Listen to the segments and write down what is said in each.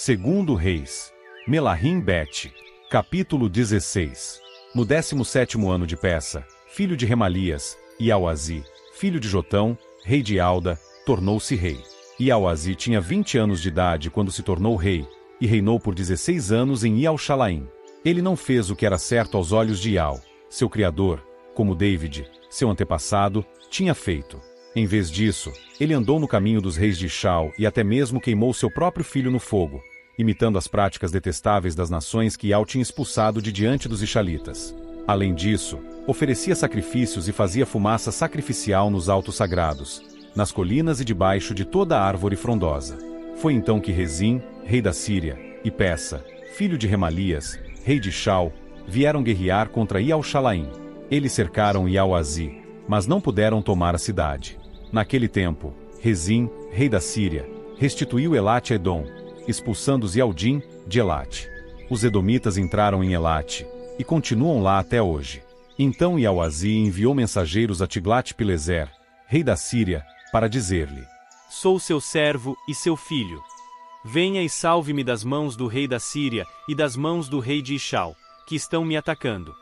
Segundo Reis. Melahim Bet. Capítulo 16. No 17º ano de Peça, filho de Remalias, Iauazi, filho de Jotão, rei de Alda, tornou-se rei. Iauazi tinha 20 anos de idade quando se tornou rei, e reinou por 16 anos em Ial-Shalaim. Ele não fez o que era certo aos olhos de Ial, seu criador, como David, seu antepassado, tinha feito. Em vez disso, ele andou no caminho dos reis de Ishal e até mesmo queimou seu próprio filho no fogo, imitando as práticas detestáveis das nações que Ial tinha expulsado de diante dos Ishalitas. Além disso, oferecia sacrifícios e fazia fumaça sacrificial nos altos sagrados, nas colinas e debaixo de toda a árvore frondosa. Foi então que Rezim, rei da Síria, e Peça, filho de Remalias, rei de Ishal, vieram guerrear contra Ial-Shalaim. Eles cercaram Iauazi, mas não puderam tomar a cidade. Naquele tempo, Rezim, rei da Síria, restituiu Elate a Edom, expulsando os Yaldim de Elate. Os edomitas entraram em Elate, e continuam lá até hoje. Então Iauazi enviou mensageiros a Tiglat-Pileser, rei da Síria, para dizer-lhe: Sou seu servo e seu filho. Venha e salve-me das mãos do rei da Síria e das mãos do rei de Ishal, que estão me atacando.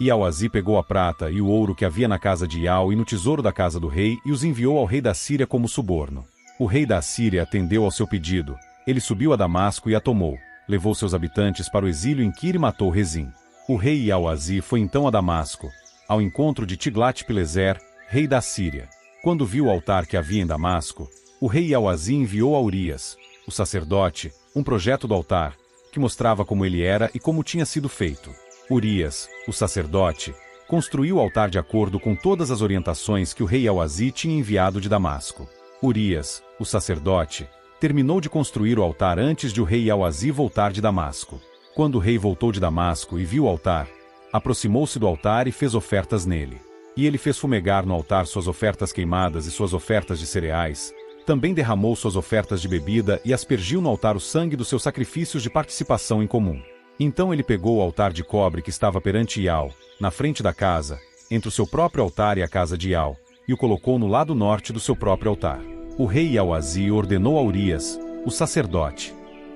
Iauazi pegou a prata e o ouro que havia na casa de Ial e no tesouro da casa do rei e os enviou ao rei da Síria como suborno. O rei da Síria atendeu ao seu pedido. Ele subiu a Damasco e a tomou, levou seus habitantes para o exílio em Quir e matou Rezim. O rei Iauazi foi então a Damasco, ao encontro de Tiglat-Pileser, rei da Síria. Quando viu o altar que havia em Damasco, o rei Iauazi enviou a Urias, o sacerdote, um projeto do altar, que mostrava como ele era e como tinha sido feito. Urias, o sacerdote, construiu o altar de acordo com todas as orientações que o rei Iauazi tinha enviado de Damasco. Urias, o sacerdote, terminou de construir o altar antes de o rei Iauazi voltar de Damasco. Quando o rei voltou de Damasco e viu o altar, aproximou-se do altar e fez ofertas nele. E ele fez fumegar no altar suas ofertas queimadas e suas ofertas de cereais. Também derramou suas ofertas de bebida e aspergiu no altar o sangue dos seus sacrifícios de participação em comum. Então ele pegou o altar de cobre que estava perante Ial, na frente da casa, entre o seu próprio altar e a casa de Ial, e o colocou no lado norte do seu próprio altar. O rei Iauazi ordenou a Urias, o sacerdote: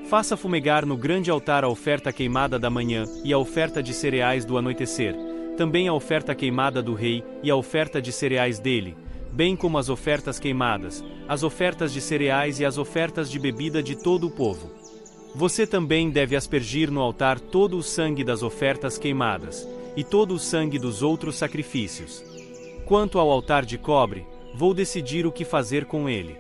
Faça fumegar no grande altar a oferta queimada da manhã e a oferta de cereais do anoitecer, também a oferta queimada do rei e a oferta de cereais dele, bem como as ofertas queimadas, as ofertas de cereais e as ofertas de bebida de todo o povo. Você também deve aspergir no altar todo o sangue das ofertas queimadas, e todo o sangue dos outros sacrifícios. Quanto ao altar de cobre, vou decidir o que fazer com ele.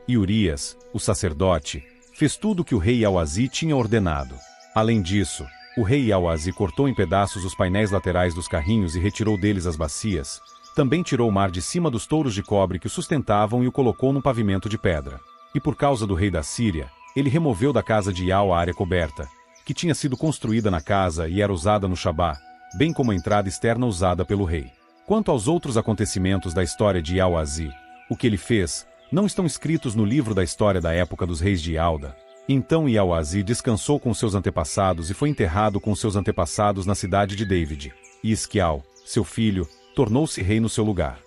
E Urias, o sacerdote, fez tudo o que o rei Iauazi tinha ordenado. Além disso, o rei Iauazi cortou em pedaços os painéis laterais dos carrinhos e retirou deles as bacias. Também tirou o mar de cima dos touros de cobre que o sustentavam e o colocou num pavimento de pedra. E por causa do rei da Síria, ele removeu da casa de Ial a área coberta, que tinha sido construída na casa e era usada no Shabá, bem como a entrada externa usada pelo rei. Quanto aos outros acontecimentos da história de Iauazi, o que ele fez, não estão escritos no livro da história da época dos reis de Alda. Então Iauazi descansou com seus antepassados e foi enterrado com seus antepassados na cidade de David. E Isquial, seu filho, tornou-se rei no seu lugar.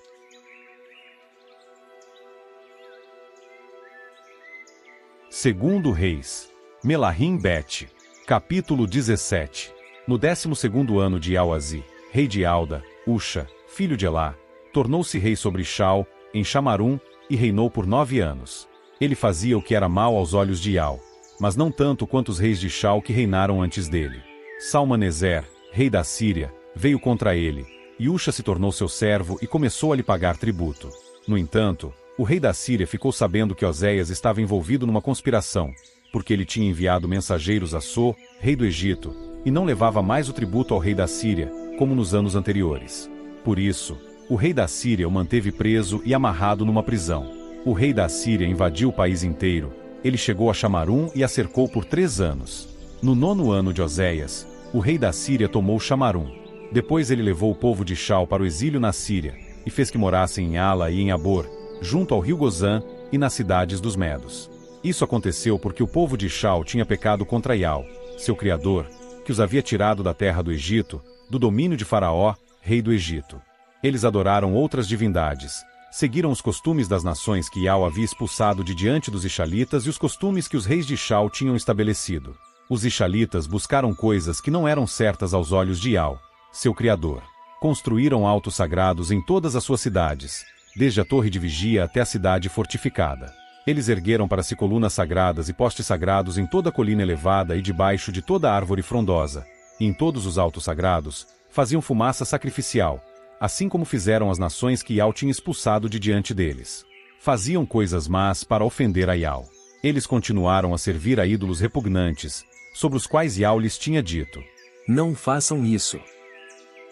Segundo Reis. Melahim Bet. Capítulo 17. No 12º ano de Iauazi, rei de Alda, Usha, filho de Elá, tornou-se rei sobre Ishal, em Chamarum, e reinou por 9 anos. Ele fazia o que era mal aos olhos de Ial, mas não tanto quanto os reis de Ishal que reinaram antes dele. Salmaneser, rei da Síria, veio contra ele, e Usha se tornou seu servo e começou a lhe pagar tributo. No entanto, o rei da Síria ficou sabendo que Oséias estava envolvido numa conspiração, porque ele tinha enviado mensageiros a So, rei do Egito, e não levava mais o tributo ao rei da Síria, como nos anos anteriores. Por isso, o rei da Síria o manteve preso e amarrado numa prisão. O rei da Síria invadiu o país inteiro. Ele chegou a Chamarum e a cercou por 3 anos. No 9º ano de Oséias, o rei da Síria tomou Chamarum. Depois ele levou o povo de Ishal para o exílio na Síria, e fez que morassem em Ala e em Abor, junto ao rio Gozã, e nas cidades dos Medos. Isso aconteceu porque o povo de Ishal tinha pecado contra Ial, seu criador, que os havia tirado da terra do Egito, do domínio de Faraó, rei do Egito. Eles adoraram outras divindades, Seguiram os costumes das nações que Iau havia expulsado de diante dos Ixalitas e os costumes que os reis de Chau tinham estabelecido. Os Ixalitas buscaram coisas que não eram certas aos olhos de Iau, seu criador. Construíram altos sagrados em todas as suas cidades, desde a torre de vigia até a cidade fortificada. Eles ergueram para si colunas sagradas e postes sagrados em toda a colina elevada e debaixo de toda árvore frondosa, e em todos os altos sagrados, faziam fumaça sacrificial, assim como fizeram as nações que Iau tinha expulsado de diante deles. Faziam coisas más para ofender a Iau. Eles continuaram a servir a ídolos repugnantes, sobre os quais Iau lhes tinha dito: não façam isso.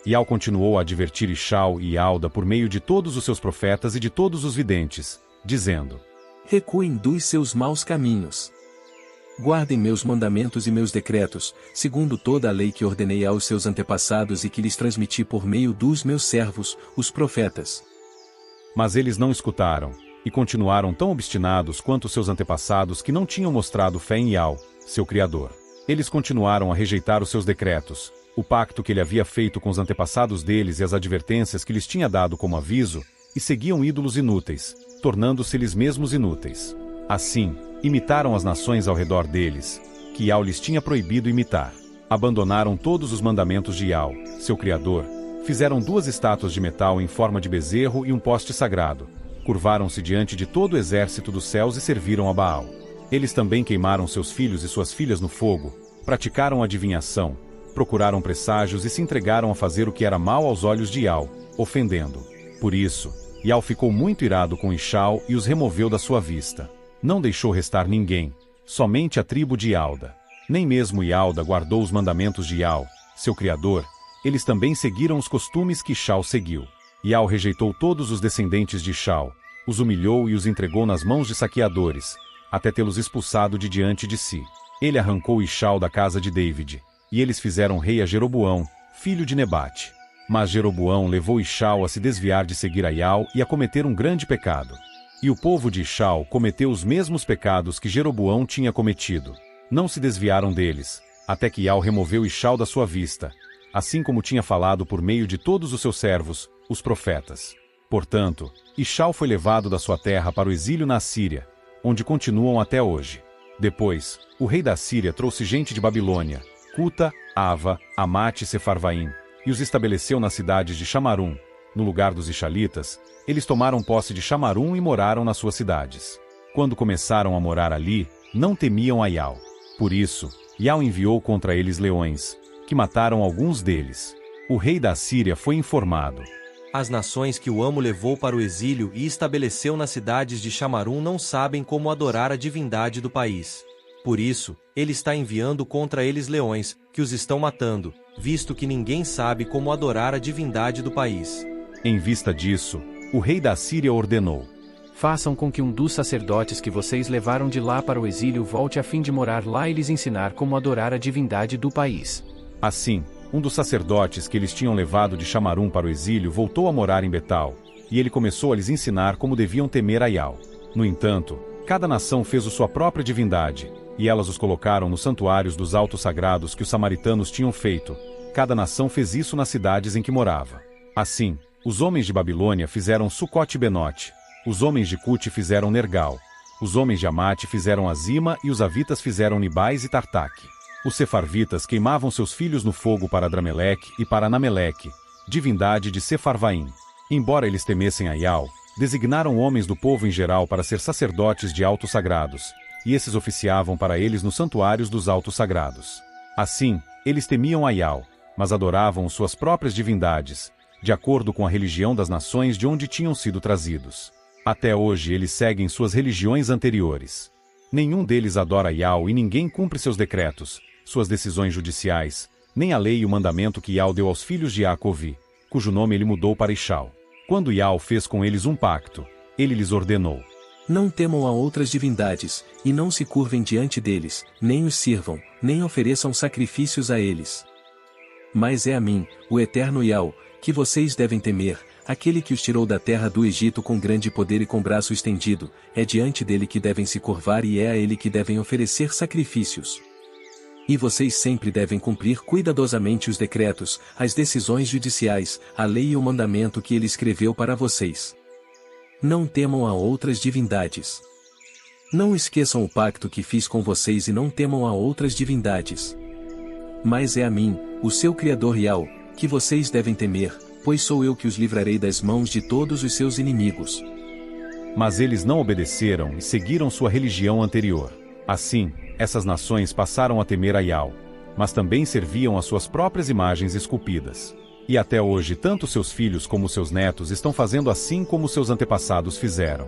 Iau continuou a advertir Ixau e Ialda por meio de todos os seus profetas e de todos os videntes, dizendo: recuem dos seus maus caminhos. Guardem meus mandamentos e meus decretos, segundo toda a lei que ordenei aos seus antepassados e que lhes transmiti por meio dos meus servos, os profetas. Mas eles não escutaram, e continuaram tão obstinados quanto seus antepassados que não tinham mostrado fé em Iau, seu Criador. Eles continuaram a rejeitar os seus decretos, o pacto que ele havia feito com os antepassados deles e as advertências que lhes tinha dado como aviso, e seguiam ídolos inúteis, tornando-se-lhes mesmos inúteis. Assim, imitaram as nações ao redor deles, que Iau lhes tinha proibido imitar. Abandonaram todos os mandamentos de Iau, seu Criador, fizeram 2 estátuas de metal em forma de bezerro e um poste sagrado, curvaram-se diante de todo o exército dos céus e serviram a Baal. Eles também queimaram seus filhos e suas filhas no fogo, praticaram adivinhação, procuraram presságios e se entregaram a fazer o que era mal aos olhos de Iau, ofendendo. Por isso, Iau ficou muito irado com Ixau e os removeu da sua vista. Não deixou restar ninguém, somente a tribo de Ialda. Nem mesmo Ialda guardou os mandamentos de Iau, seu Criador, eles também seguiram os costumes que Ixau seguiu. Iau rejeitou todos os descendentes de Ixau, os humilhou e os entregou nas mãos de saqueadores, até tê-los expulsado de diante de si. Ele arrancou Ixau da casa de David, e eles fizeram rei a Jeroboão, filho de Nebate. Mas Jeroboão levou Ixau a se desviar de seguir a Iau e a cometer um grande pecado. E o povo de Ixau cometeu os mesmos pecados que Jeroboão tinha cometido. Não se desviaram deles, até que Iau removeu Ixau da sua vista, assim como tinha falado por meio de todos os seus servos, os profetas. Portanto, Ixau foi levado da sua terra para o exílio na Assíria, onde continuam até hoje. Depois, o rei da Síria trouxe gente de Babilônia, Cuta, Ava, Amate e Sefarvaim, e os estabeleceu nas cidades de Chamarum. No lugar dos Ixalitas, eles tomaram posse de Chamarum e moraram nas suas cidades. Quando começaram a morar ali, não temiam a Iau. Por isso, Iau enviou contra eles leões, que mataram alguns deles. O rei da Síria foi informado: as nações que o amo levou para o exílio e estabeleceu nas cidades de Chamarum não sabem como adorar a divindade do país. Por isso, ele está enviando contra eles leões, que os estão matando, visto que ninguém sabe como adorar a divindade do país. Em vista disso, o rei da Síria ordenou: façam com que um dos sacerdotes que vocês levaram de lá para o exílio volte a fim de morar lá e lhes ensinar como adorar a divindade do país. Assim, um dos sacerdotes que eles tinham levado de Chamarum para o exílio voltou a morar em Betal, e ele começou a lhes ensinar como deviam temer a Iau. No entanto, cada nação fez sua própria divindade, e elas os colocaram nos santuários dos altos sagrados que os samaritanos tinham feito. Cada nação fez isso nas cidades em que morava. Assim, os homens de Babilônia fizeram Sucote e Benote, os homens de Cute fizeram Nergal, os homens de Amate fizeram Azima e os avitas fizeram Nibais e Tartaque. Os sefarvitas queimavam seus filhos no fogo para Adrameleque e para Anameleque, divindade de Sefarvaim. Embora eles temessem a Iau, designaram homens do povo em geral para ser sacerdotes de altos sagrados, e esses oficiavam para eles nos santuários dos altos sagrados. Assim, eles temiam a Iau, mas adoravam suas próprias divindades, de acordo com a religião das nações de onde tinham sido trazidos. Até hoje eles seguem suas religiões anteriores. Nenhum deles adora Iau e ninguém cumpre seus decretos, suas decisões judiciais, nem a lei e o mandamento que Iau deu aos filhos de Jacovi, cujo nome ele mudou para Ixau. Quando Iau fez com eles um pacto, ele lhes ordenou: não temam a outras divindades, e não se curvem diante deles, nem os sirvam, nem ofereçam sacrifícios a eles. Mas é a mim, o eterno Iau, que vocês devem temer, aquele que os tirou da terra do Egito com grande poder e com braço estendido, é diante dele que devem se curvar e é a ele que devem oferecer sacrifícios. E vocês sempre devem cumprir cuidadosamente os decretos, as decisões judiciais, a lei e o mandamento que ele escreveu para vocês. Não temam a outras divindades. Não esqueçam o pacto que fiz com vocês e não temam a outras divindades. Mas é a mim, o seu Criador Yahweh, que vocês devem temer, pois sou eu que os livrarei das mãos de todos os seus inimigos. Mas eles não obedeceram e seguiram sua religião anterior. Assim, essas nações passaram a temer a Yahweh, mas também serviam às suas próprias imagens esculpidas. E até hoje tanto seus filhos como seus netos estão fazendo assim como seus antepassados fizeram.